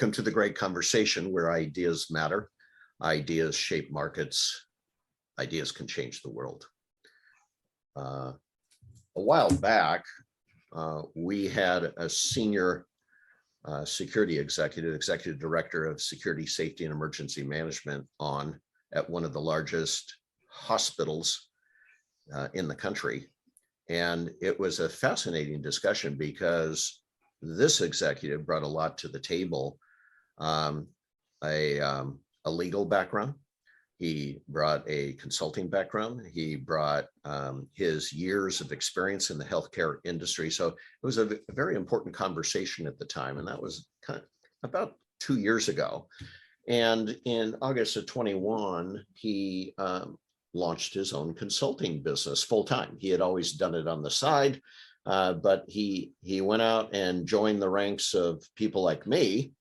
Welcome to the great conversation where ideas matter, ideas shape markets, ideas can change the world. A while back, we had a senior security executive director of security, safety, and emergency management on at one of the largest hospitals in the country. And it was a fascinating discussion because this executive brought a lot to the table, a legal background. He brought a consulting background. He brought his years of experience in the healthcare industry. So it was a very important conversation at the time. And that was about 2 years ago. And in August of 21, he launched his own consulting business full time. He had always done it on the side. But he went out and joined the ranks of people like me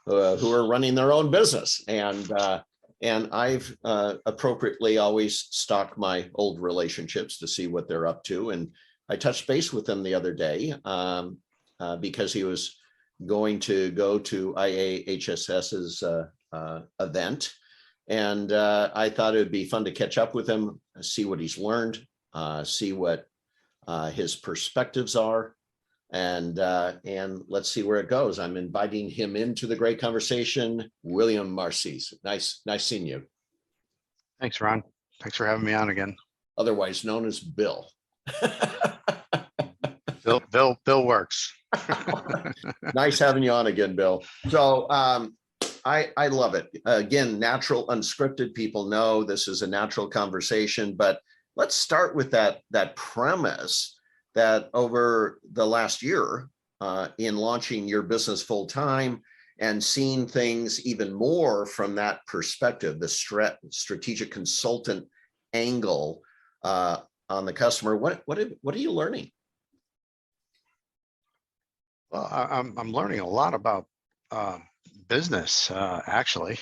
who are running their own business. And I've appropriately always stalked my old relationships to see what they're up to. And I touched base with him the other day because he was going to go to IAHSS's event. And I thought it would be fun to catch up with him, see what he's learned, see what his perspectives are, and let's see where it goes. I'm inviting him into the great conversation. William Marcisz, nice seeing you. Thanks, Ron. Thanks for having me on again. Otherwise known as Bill. Bill works. Nice having you on again, Bill. So I love it. Again, natural, unscripted. People know this is a natural conversation, but let's start with that premise that over the last year in launching your business full time and seeing things even more from that perspective, the strategic consultant angle on the customer. What are you learning? Well, I'm learning a lot about business, actually.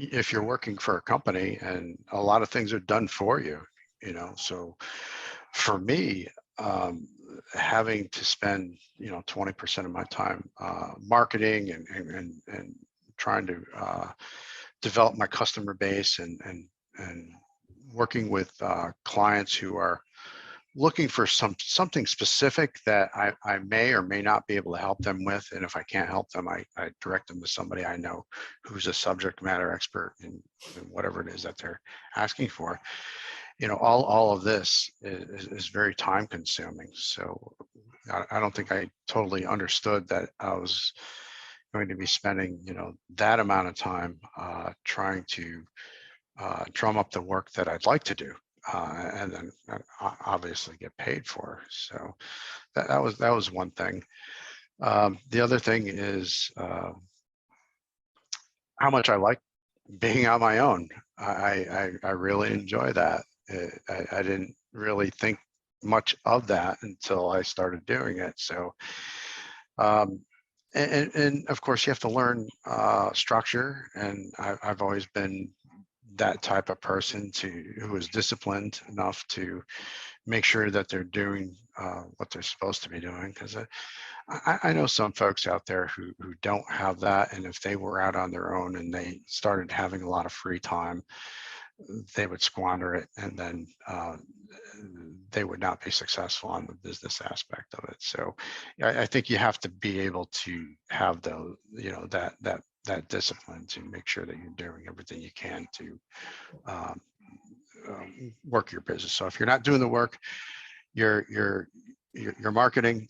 If you're working for a company and a lot of things are done for you, so for me, having to spend 20% of my time marketing and trying to develop my customer base and working with clients who are looking for something specific that I may or may not be able to help them with. And if I can't help them, I direct them to somebody I know who's a subject matter expert in whatever it is that they're asking for. All of this is very time consuming. So I don't think I totally understood that I was going to be spending, that amount of time trying to drum up the work that I'd like to do. And then obviously get paid for. So that was one thing. The other thing is how much I like being on my own. I really enjoy that. I didn't really think much of that until I started doing it. So, and of course you have to learn structure. And I've always been that type of person who is disciplined enough to make sure that they're doing what they're supposed to be doing. Because I know some folks out there who don't have that, and if they were out on their own and they started having a lot of free time, they would squander it, and then they would not be successful on the business aspect of it. So I think you have to be able to have that discipline to make sure that you're doing everything you can to work your business. So if you're not doing the work, you're marketing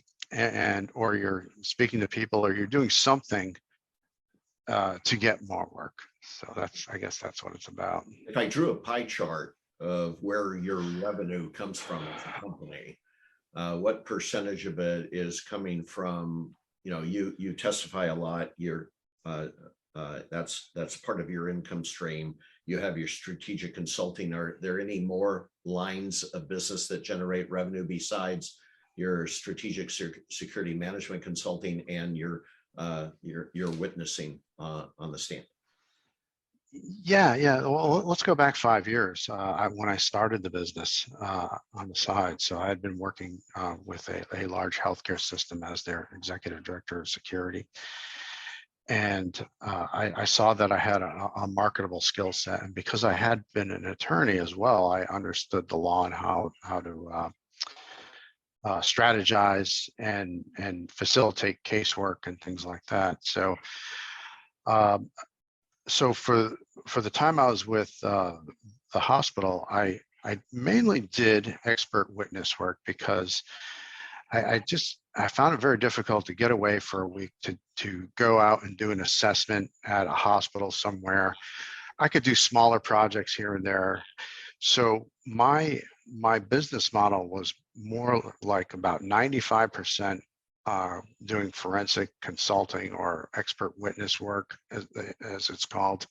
or you're speaking to people, or you're doing something to get more work. So I guess that's what it's about. If I drew a pie chart of where your revenue comes from as a company, what percentage of it is coming from, you testify a lot, that's part of your income stream. You have your strategic consulting. Are there any more lines of business that generate revenue besides your strategic security management consulting and your witnessing on the stand? Yeah. Well, let's go back 5 years when I started the business on the side. So I had been working with a large healthcare system as their executive director of security. And I saw that I had a marketable skill set, and because I had been an attorney as well, I understood the law and how to strategize and facilitate casework and things like that. So um, so for the time I was with the hospital, I mainly did expert witness work because I found it very difficult to get away for a week to go out and do an assessment at a hospital somewhere. I could do smaller projects here and there. So my business model was more like about 95% doing forensic consulting or expert witness work, as it's called.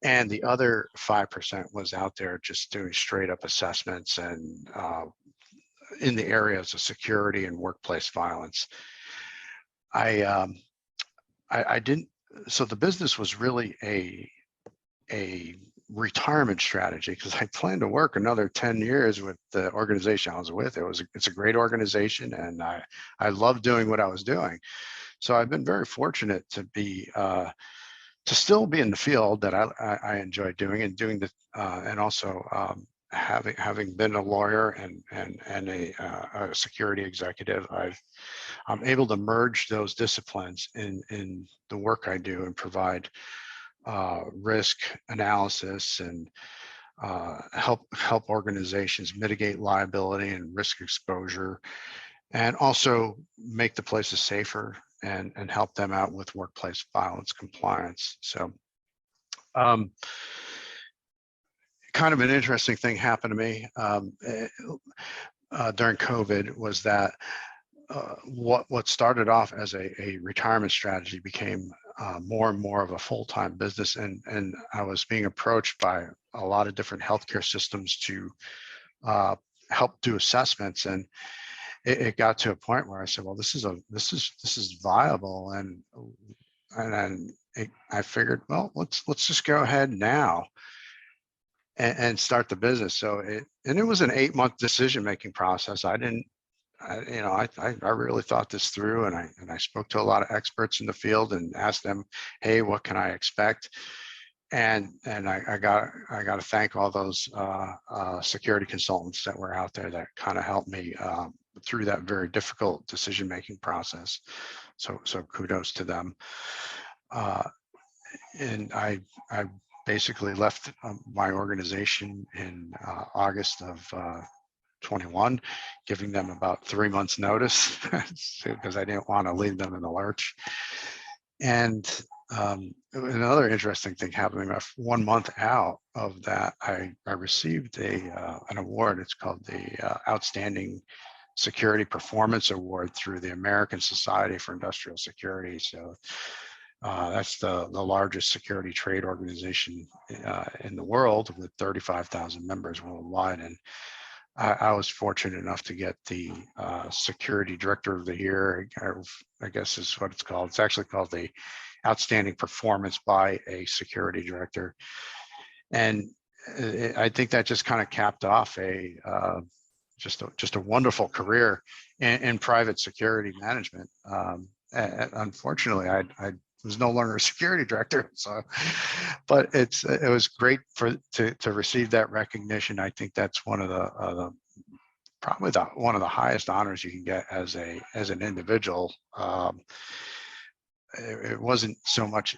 And the other 5% was out there just doing straight up assessments and in the areas of security and workplace violence. I didn't, so the business was really a retirement strategy because I planned to work another 10 years with the organization I was with. It's a great organization, and I love doing what I was doing. So I've been very fortunate to be to still be in the field that I enjoy doing and doing the and also having been a lawyer and a security executive, I'm able to merge those disciplines in the work I do and provide risk analysis and help organizations mitigate liability and risk exposure, and also make the places safer and help them out with workplace violence compliance. So kind of an interesting thing happened to me during COVID was that what started off as a retirement strategy became more and more of a full-time business, and I was being approached by a lot of different healthcare systems to help do assessments, and it got to a point where I said, well, this is viable, and then I figured, well, let's just go ahead now and start the business. So it was an 8-month decision-making process. I really thought this through, and I spoke to a lot of experts in the field and asked them, hey, what can I expect? And I got to thank all those security consultants that were out there that kind of helped me through that very difficult decision-making process. So kudos to them. And I basically left my organization in August of 21, giving them about 3 months notice because I didn't want to leave them in the lurch. And another interesting thing happening, 1 month out of that, I received an award. It's called the Outstanding Security Performance Award through the American Society for Industrial Security. So that's the largest security trade organization in the world, with 35,000 members worldwide. And I was fortunate enough to get the Security Director of the Year, I guess is what it's called. It's actually called the Outstanding Performance by a Security Director. And I think that just kind of capped off just a wonderful career in private security management. Unfortunately, I was no longer a security director, so, but it was great to receive that recognition. I think that's one of the probably one of the highest honors you can get as an individual. It wasn't so much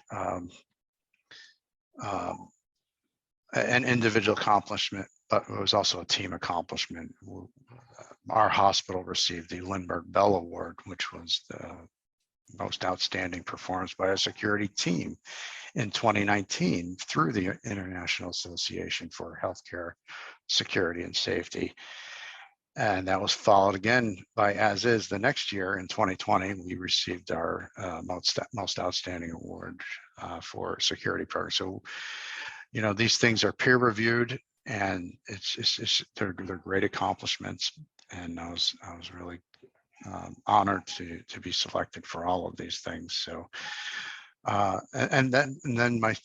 an individual accomplishment, but it was also a team accomplishment. Our hospital received the Lindbergh Bell Award, which was the most outstanding performance by a security team in 2019 through the International Association for Healthcare Security and Safety. And that was followed again by As Is the next year in 2020. We received our most outstanding award for security programs. So, these things are peer reviewed, and they're great accomplishments. And I was really honored to be selected for all of these things. So, and then my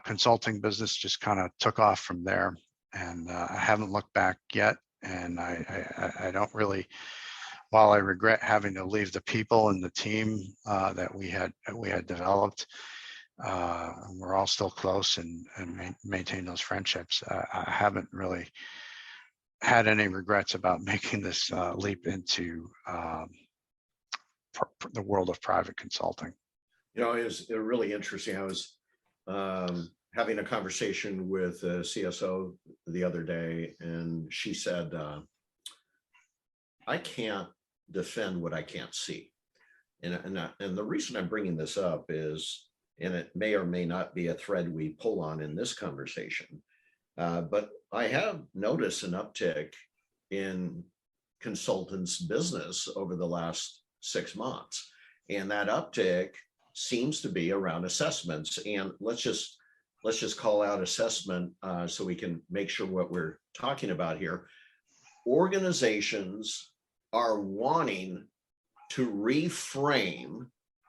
consulting business just kind of took off from there, and I haven't looked back yet. And I don't really while I regret having to leave the people and the team that we had developed, we're all still close and maintain those friendships. I haven't really had any regrets about making this leap into the world of private consulting. You know, it was really interesting. I was having a conversation with a CSO the other day, and she said, I can't defend what I can't see. And the reason I'm bringing this up is, and it may or may not be a thread we pull on in this conversation, but I have noticed an uptick in consultants' business over the last 6 months. And that uptick seems to be around assessments. And let's just call out assessment so we can make sure what we're talking about here. Organizations are wanting to reframe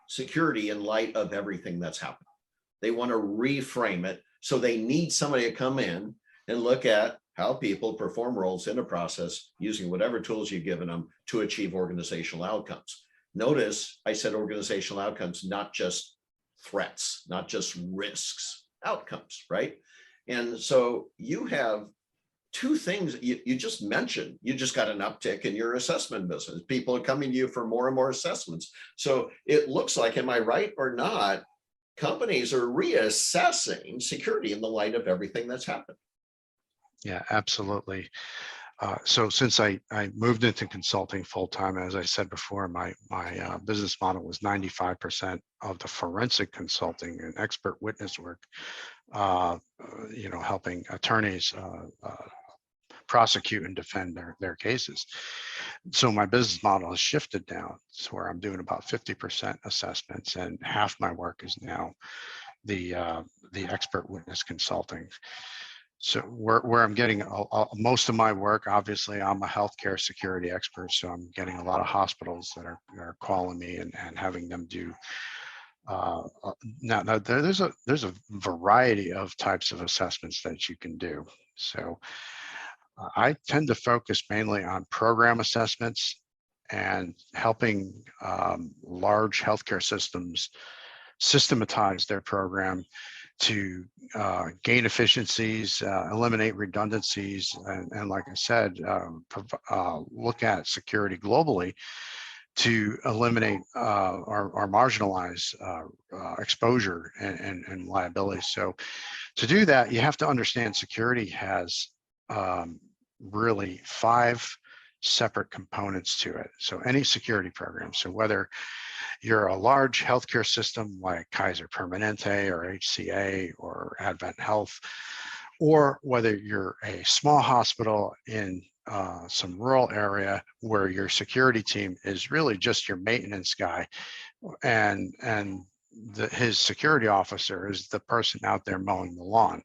security in light of everything that's happened. They want to reframe it. So they need somebody to come in and look at how people perform roles in a process using whatever tools you've given them to achieve organizational outcomes. Notice I said organizational outcomes, not just threats, not just risks, outcomes, right? And so you have two things you just mentioned. You just got an uptick in your assessment business. People are coming to you for more and more assessments. So it looks like, am I right or not, companies are reassessing security in the light of everything that's happened. Yeah, absolutely. So since I moved into consulting full time, as I said before, my business model was 95% of the forensic consulting and expert witness work, helping attorneys prosecute and defend their cases. So my business model has shifted now to where I'm doing about 50% assessments, and half my work is now the expert witness consulting. So where I'm getting most of my work, obviously I'm a healthcare security expert, so I'm getting a lot of hospitals that are calling me and having them do. Now there's a variety of types of assessments that you can do. So I tend to focus mainly on program assessments and helping large healthcare systems systematize their program to gain efficiencies, eliminate redundancies, and like I said, look at security globally to eliminate or marginalize exposure and liability. So to do that, you have to understand security has really 5 separate components to it. So any security program, so whether you're a large healthcare system like Kaiser Permanente or HCA or AdventHealth, or whether you're a small hospital in some rural area where your security team is really just your maintenance guy, and his security officer is the person out there mowing the lawn.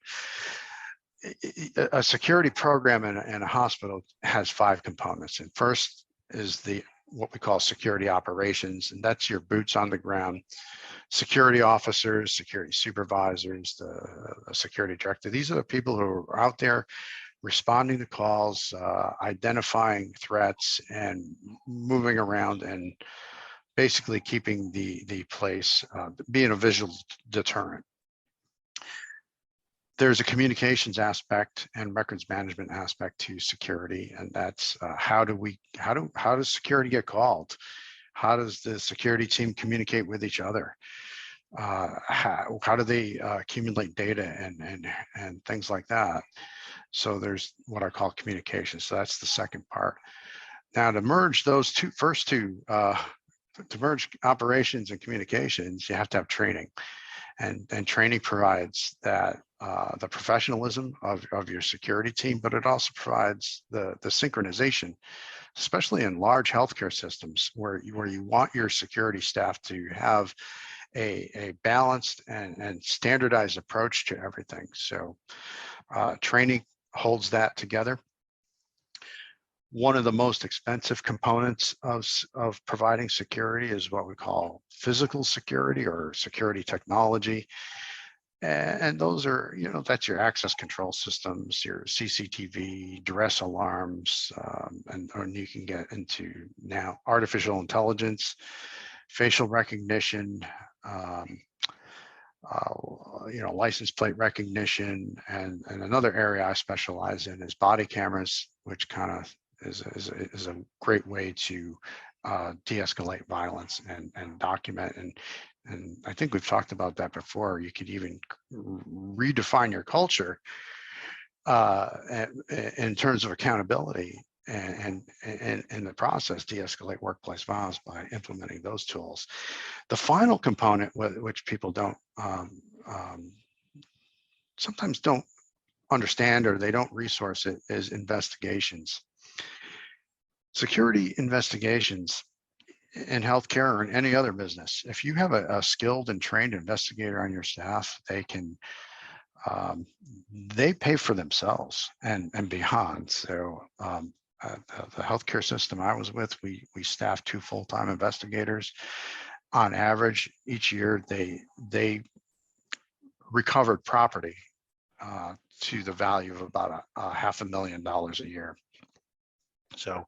A security program in a hospital has 5 components. And first is what we call security operations, and that's your boots on the ground, security officers, security supervisors, the security director. These are the people who are out there responding to calls, identifying threats, and moving around and basically keeping the place, being a visual deterrent. There's a communications aspect and records management aspect to security, and that's how does security get called? How does the security team communicate with each other? How do they accumulate data and things like that? So there's what I call communication. So that's the second part. Now to merge those first two, to merge operations and communications, you have to have training. And training provides that the professionalism of your security team, but it also provides the synchronization, especially in large healthcare systems where you want your security staff to have a balanced and standardized approach to everything. So training holds that together. One of the most expensive components of providing security is what we call physical security or security technology. And those are, that's your access control systems, your CCTV, duress alarms, and you can get into now artificial intelligence, facial recognition, um, license plate recognition, and another area I specialize in is body cameras, which kind of is a great way to de-escalate violence and document. And I think we've talked about that before. You could even redefine your culture in terms of accountability, and in the process de-escalate workplace violence by implementing those tools. The final component, which people don't sometimes don't understand, or they don't resource it, is investigations. Security investigations in healthcare or in any other business, if you have a skilled and trained investigator on your staff, they pay for themselves and beyond. So the healthcare system I was with, we staffed 2 full-time investigators. On average, each year they recovered property to the value of about $500,000 a year. So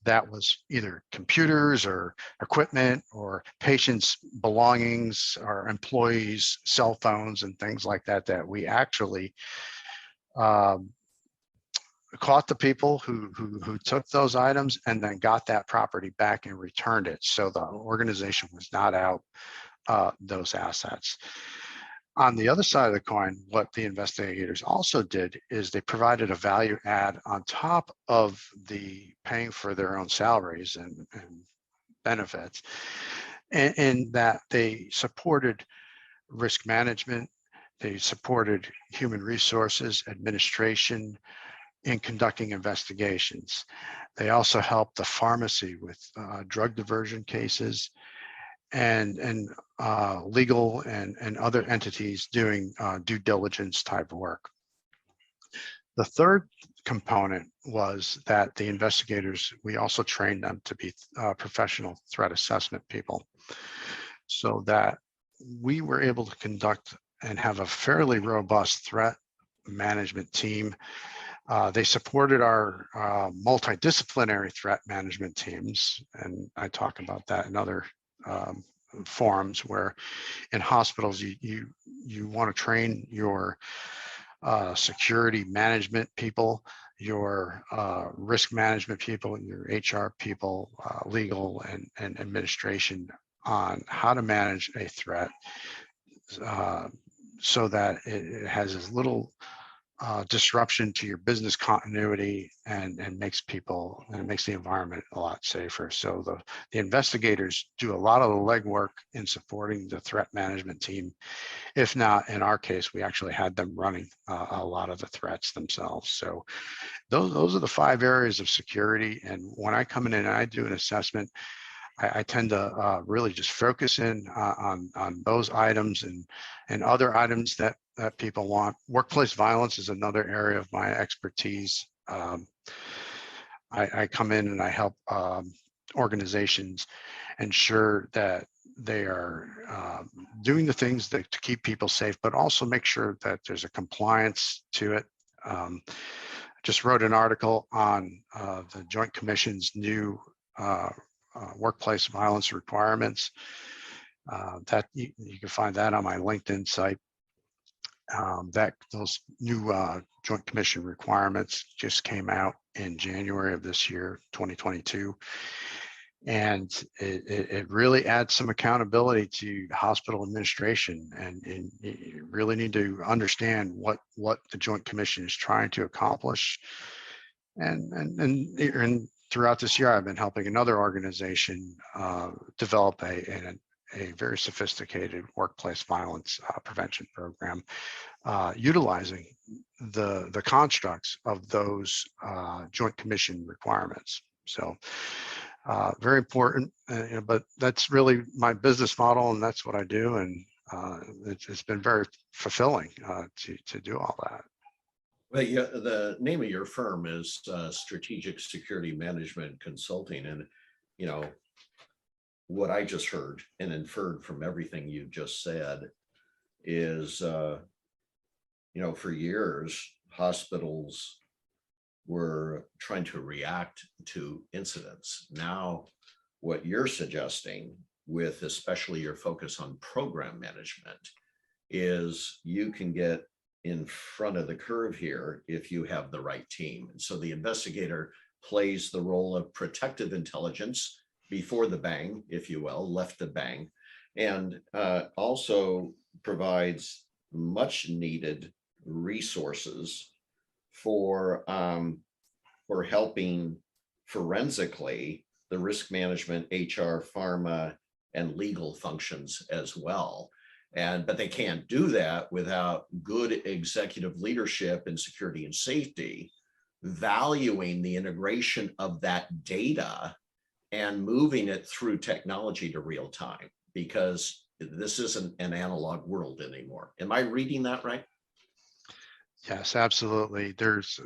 that was either computers or equipment or patients' belongings or employees' cell phones and things like that, that we actually caught the people who took those items and then got that property back and returned it. So the organization was not out those assets. On the other side of the coin, what the investigators also did is they provided a value add on top of the paying for their own salaries and benefits, and that they supported risk management, they supported human resources, administration, in conducting investigations. They also helped the pharmacy with drug diversion cases, and legal and other entities doing due diligence type work. The third component was that the investigators, we also trained them to be professional threat assessment people, so that we were able to conduct and have a fairly robust threat management team. They supported our multidisciplinary threat management teams, and I talk about that in other forums, where in hospitals you want to train your security management people, your risk management people, your HR people, legal and administration, on how to manage a threat so that it has as little disruption to your business continuity and makes people, and it makes the environment a lot safer. So the investigators do a lot of the legwork in supporting the threat management team. If not, in our case, we actually had them running a lot of the threats themselves. So those are the 5 areas of security. And when I come in and I do an assessment, I tend to really just focus in on those items and other items that people want. Workplace violence is another area of my expertise. I come in and I help organizations ensure that they are doing the things to keep people safe, but also make sure that there's a compliance to it. I just wrote an article on the Joint Commission's new workplace violence requirements. That you can find that on my LinkedIn site. That those new Joint Commission requirements just came out in January of this year, 2022. And it really adds some accountability to hospital administration, and you really need to understand what the Joint Commission is trying to accomplish. And throughout this year, I've been helping another organization develop a very sophisticated workplace violence prevention program, utilizing the constructs of those Joint Commission requirements. So very important, but that's really my business model, and that's what I do. And it's been very fulfilling to do all that. Well, yeah, the name of your firm is Strategic Security Management Consulting. And, what I just heard and inferred from everything you just said is, for years, hospitals were trying to react to incidents. Now, what you're suggesting, with especially your focus on program management, is you can get in front of the curve here if you have the right team. And so the investigator plays the role of protective intelligence before the bang, if you will, left the bang, and also provides much needed resources for helping forensically the risk management, HR, pharma, and legal functions as well. But they can't do that without good executive leadership in security and safety, valuing the integration of that data and moving it through technology to real time, because this isn't an analog world anymore. Am I reading that right? Yes, absolutely. There's,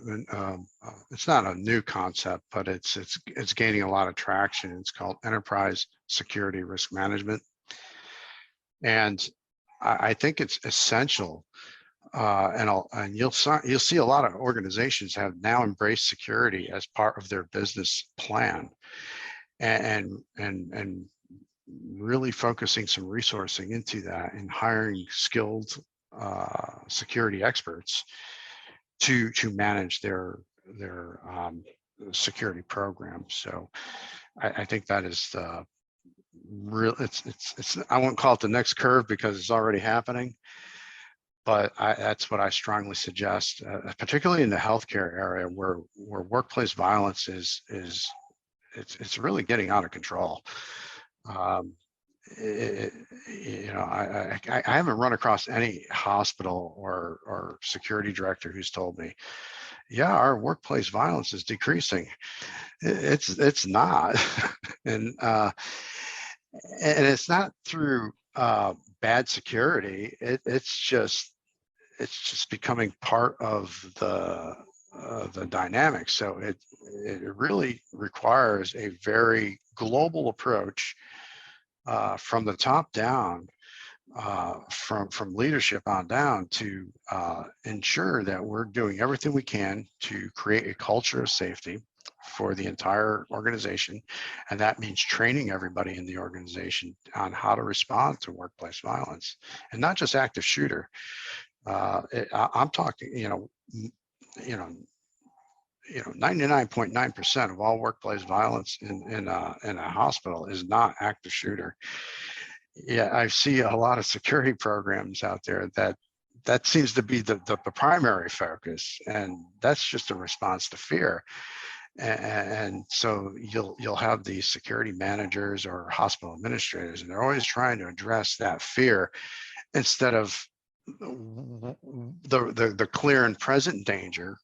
it's not a new concept, but it's gaining a lot of traction. It's called enterprise security risk management, and I think it's essential. And you'll see a lot of organizations have now embraced security as part of their business plan, and really focusing some resourcing into that and hiring skilled security experts to manage their security program. So I think that is the real, it's I won't call it the next curve because it's already happening, but that's what I strongly suggest, particularly in the healthcare area where workplace violence is it's really getting out of control. I haven't run across any hospital or security director who's told me, yeah, our workplace violence is decreasing. It's not. and it's not through bad security. It's just becoming part of the dynamic. So it really requires a very global approach from the top down, from leadership on down, to ensure that we're doing everything we can to create a culture of safety for the entire organization. And that means training everybody in the organization on how to respond to workplace violence, and not just active shooter. I'm talking, 99.9% of all workplace violence in a hospital is not active shooter. Yeah, I see a lot of security programs out there that seems to be the primary focus, and that's just a response to fear. And so you'll have these security managers or hospital administrators, and they're always trying to address that fear instead of the clear and present danger,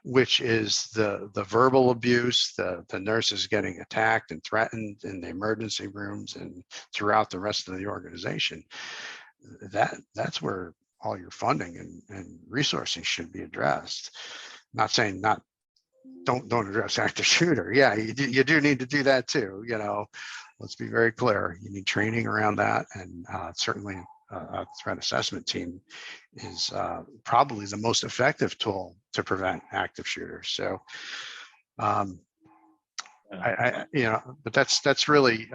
which is the verbal abuse, the nurses getting attacked and threatened in the emergency rooms and throughout the rest of the organization. That's where all your funding and resourcing should be addressed. Not saying don't address active shooter. Yeah, you do need to do that too. Let's be very clear. You need training around that, and certainly a threat assessment team is probably the most effective tool to prevent active shooters. So, but that's really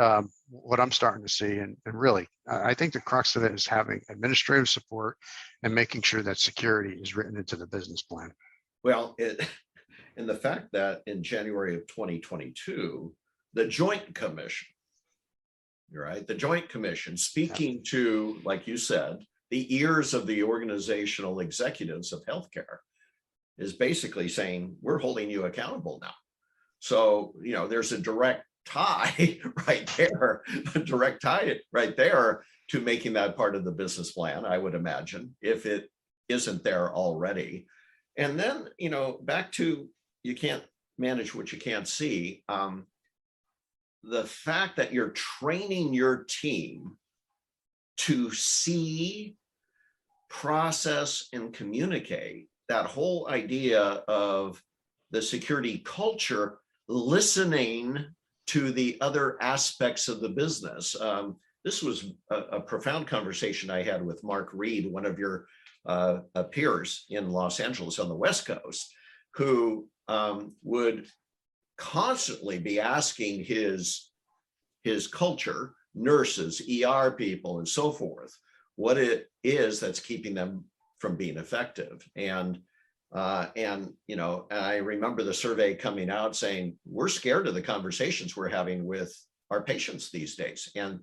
what I'm starting to see, and really, I think the crux of it is having administrative support and making sure that security is written into the business plan. Well, and the fact that in January of 2022, the Joint Commission, right? The Joint Commission, speaking to, like you said, the ears of the organizational executives of healthcare, is basically saying, we're holding you accountable now. So, there's a direct tie right there, to making that part of the business plan, I would imagine, if it isn't there already. And then, back to, you can't manage what you can't see. The fact that you're training your team to see, process, and communicate, that whole idea of the security culture, listening to the other aspects of the business. this was a profound conversation I had with Mark Reed, one of your peers in Los Angeles on the West Coast, who would constantly be asking his culture, nurses, ER people, and so forth, what it is that's keeping them from being effective. And you know, I remember the survey coming out saying, we're scared of the conversations we're having with our patients these days, and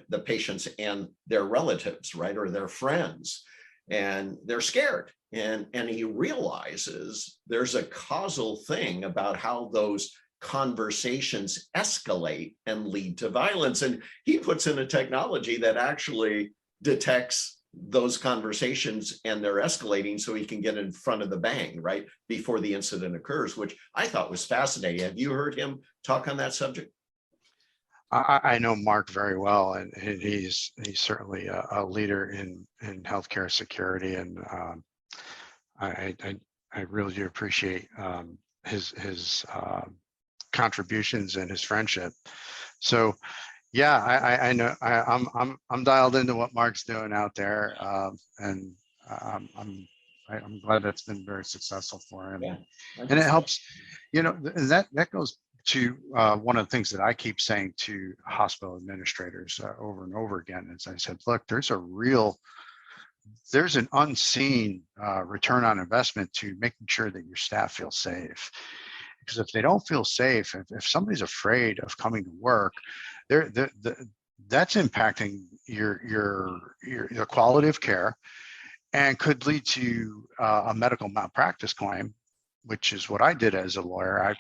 the patients and their relatives, right, or their friends, and they're scared. And he realizes there's a causal thing about how those conversations escalate and lead to violence. And he puts in a technology that actually detects those conversations and they're escalating, so he can get in front of the bang right before the incident occurs, which I thought was fascinating. Have you heard him talk on that subject? I know Mark very well, and he's certainly a leader in healthcare security, and I really do appreciate his contributions and his friendship. So yeah, I know I'm dialed into what Mark's doing out there, and I'm glad that's been very successful for him. Yeah, and it helps, you know, and that goes to one of the things that I keep saying to hospital administrators over and over again. Is I said, look, there's an unseen return on investment to making sure that your staff feel safe. Because if they don't feel safe, if somebody's afraid of coming to work, that's impacting your quality of care, and could lead to a medical malpractice claim, which is what I did as a lawyer.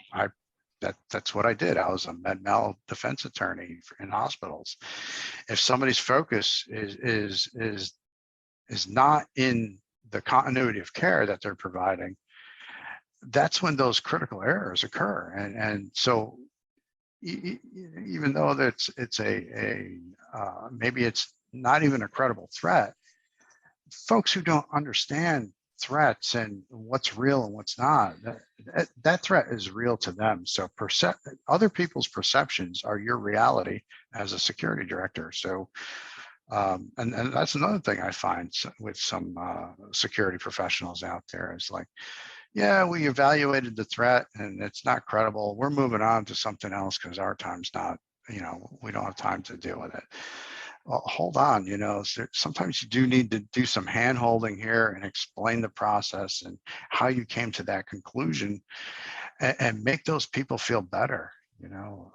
That's what I did. I was a med mal defense attorney in hospitals. If somebody's focus is not in the continuity of care that they're providing, that's when those critical errors occur. And so even though it's maybe it's not even a credible threat, folks who don't understand threats and what's real and what's not, that threat is real to them. So other people's perceptions are your reality as a security director. So and that's another thing I find with some security professionals out there is like, yeah, we evaluated the threat and it's not credible. We're moving on to something else because our time's not, you know, we don't have time to deal with it. Well, hold on, you know, sometimes you do need to do some hand holding here and explain the process and how you came to that conclusion, and make those people feel better, you know.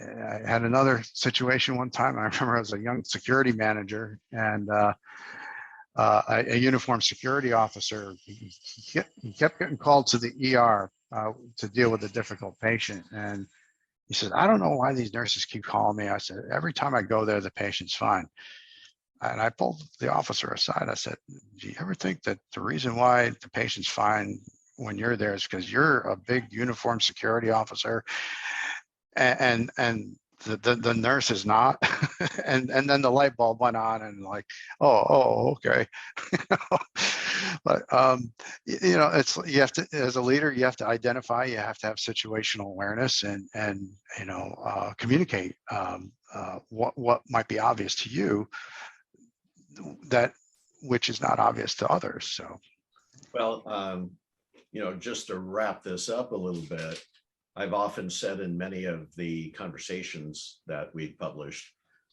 I had another situation one time. I remember I was a young security manager, and a uniformed security officer, he kept getting called to the ER to deal with a difficult patient. And he said, I don't know why these nurses keep calling me. I said, every time I go there, the patient's fine. And I pulled the officer aside. I said, do you ever think that the reason why the patient's fine when you're there is because you're a big uniformed security officer and the nurse is not? and then the light bulb went on, and like, oh okay. But you know, it's, you have to, as a leader, you have to identify, you have to have situational awareness, and you know, communicate what might be obvious to you, that which is not obvious to others. So well, you know, just to wrap this up a little bit, I've often said in many of the conversations that we've published,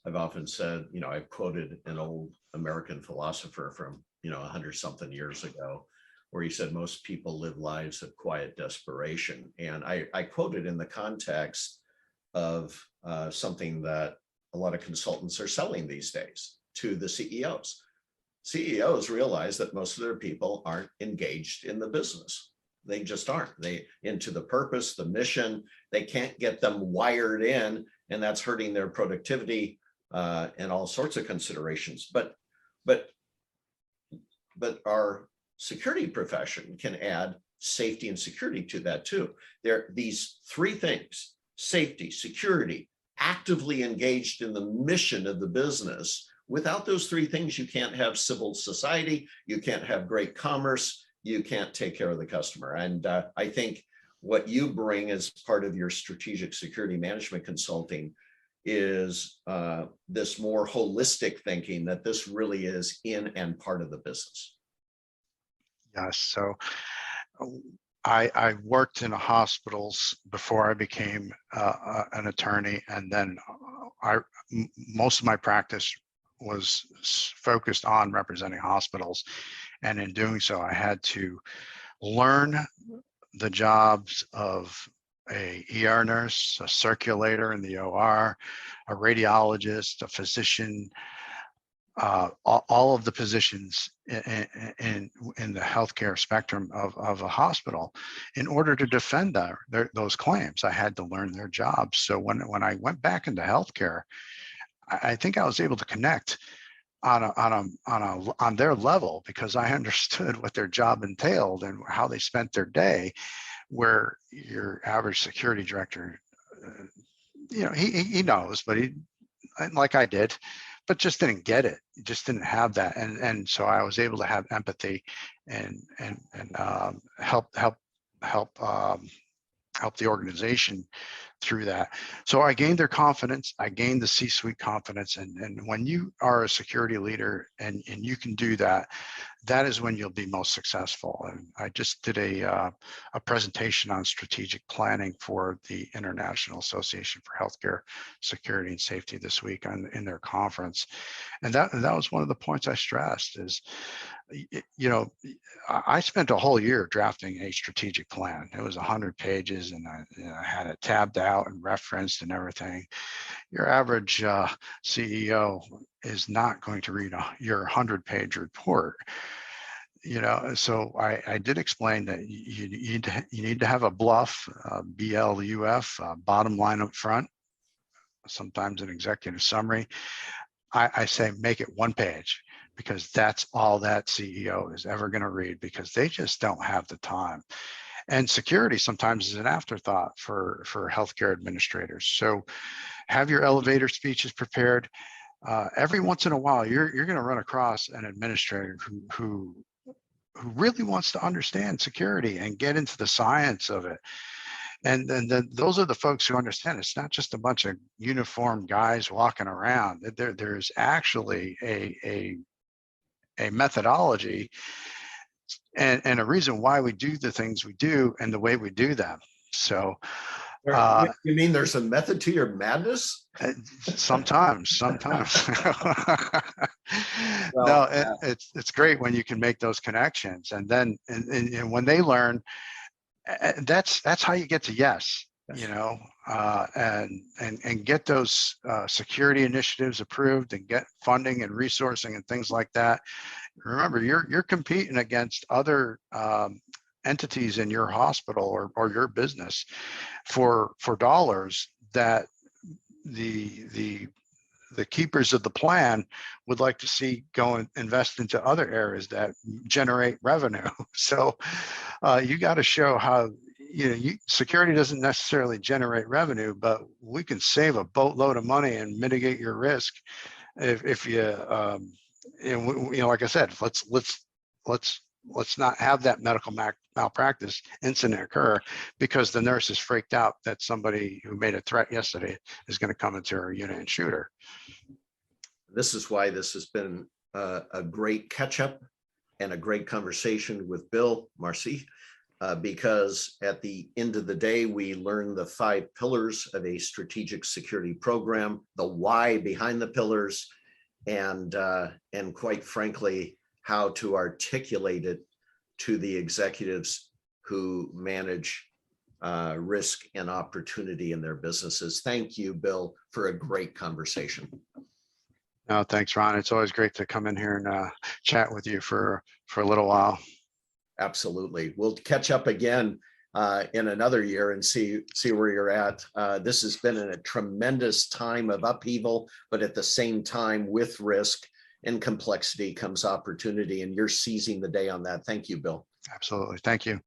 I've often said, you know, I've quoted an old American philosopher from, you know, 100-something years ago, where he said, most people live lives of quiet desperation. And I quoted in the context of something that a lot of consultants are selling these days to the CEOs. CEOs realize that most of their people aren't engaged in the business. They just aren't. They into the purpose, the mission. They can't get them wired in, and that's hurting their productivity and all sorts of considerations. But our security profession can add safety and security to that too. There, these three things: safety, security, actively engaged in the mission of the business. Without those three things, you can't have civil society. You can't have great commerce. You can't take care of the customer. And I think what you bring as part of your strategic security management consulting is this more holistic thinking that this really is in and part of the business. Yes. So I worked in hospitals before I became an attorney, and then most of my practice was focused on representing hospitals. And in doing so, I had to learn the jobs of a ER nurse, a circulator in the OR, a radiologist, a physician, all of the positions in the healthcare spectrum of a hospital. In order to defend those claims, I had to learn their jobs. So when I went back into healthcare, I think I was able to connect on their level, because I understood what their job entailed and how they spent their day, where your average security director, he knows, but he, like I did, but just didn't get it. He just didn't have that. And so I was able to have empathy and help the organization through that. So I gained their confidence. I gained the C-suite confidence. And when you are a security leader and you can do that, that is when you'll be most successful. And I just did a presentation on strategic planning for the International Association for Healthcare Security and Safety this week in their conference. And that was one of the points I stressed is, I spent a whole year drafting a strategic plan. It was 100 pages, and I had it tabbed out and referenced and everything. Your average CEO is not going to read your 100-page report. So I did explain that you need to have a BLUF, BLUF, bottom line up front, sometimes an executive summary. I say make it 1 page, because that's all that CEO is ever going to read, because they just don't have the time. And security sometimes is an afterthought for healthcare administrators. So have your elevator speeches prepared. Every once in a while, you're going to run across an administrator who really wants to understand security and get into the science of it. And then those are the folks who understand it's not just a bunch of uniformed guys walking around. There's actually a methodology and a reason why we do the things we do and the way we do them. So you mean there's a method to your madness? Sometimes. Well, no, it's great when you can make those connections, and then and when they learn, that's how you get to yes. And get those security initiatives approved and get funding and resourcing and things like that. Remember, you're competing against other entities in your hospital or your business for dollars that the keepers of the plan would like to see go and invest into other areas that generate revenue. So you got to show how security doesn't necessarily generate revenue, but we can save a boatload of money and mitigate your risk if you like I said, let's not have that medical malpractice incident occur because the nurse is freaked out that somebody who made a threat yesterday is going to come into her unit and shoot her. This is why this has been a great catch-up and a great conversation with Bill Marcisz, because at the end of the day, we learn the 5 pillars of a strategic security program, the why behind the pillars, and quite frankly, how to articulate it to the executives who manage risk and opportunity in their businesses. Thank you, Bill, for a great conversation. No, thanks, Ron. It's always great to come in here and chat with you for a little while. Absolutely. We'll catch up again in another year and see where you're at. This has been a tremendous time of upheaval, but at the same time, with risk and complexity comes opportunity, and you're seizing the day on that. Thank you, Bill. Absolutely. Thank you.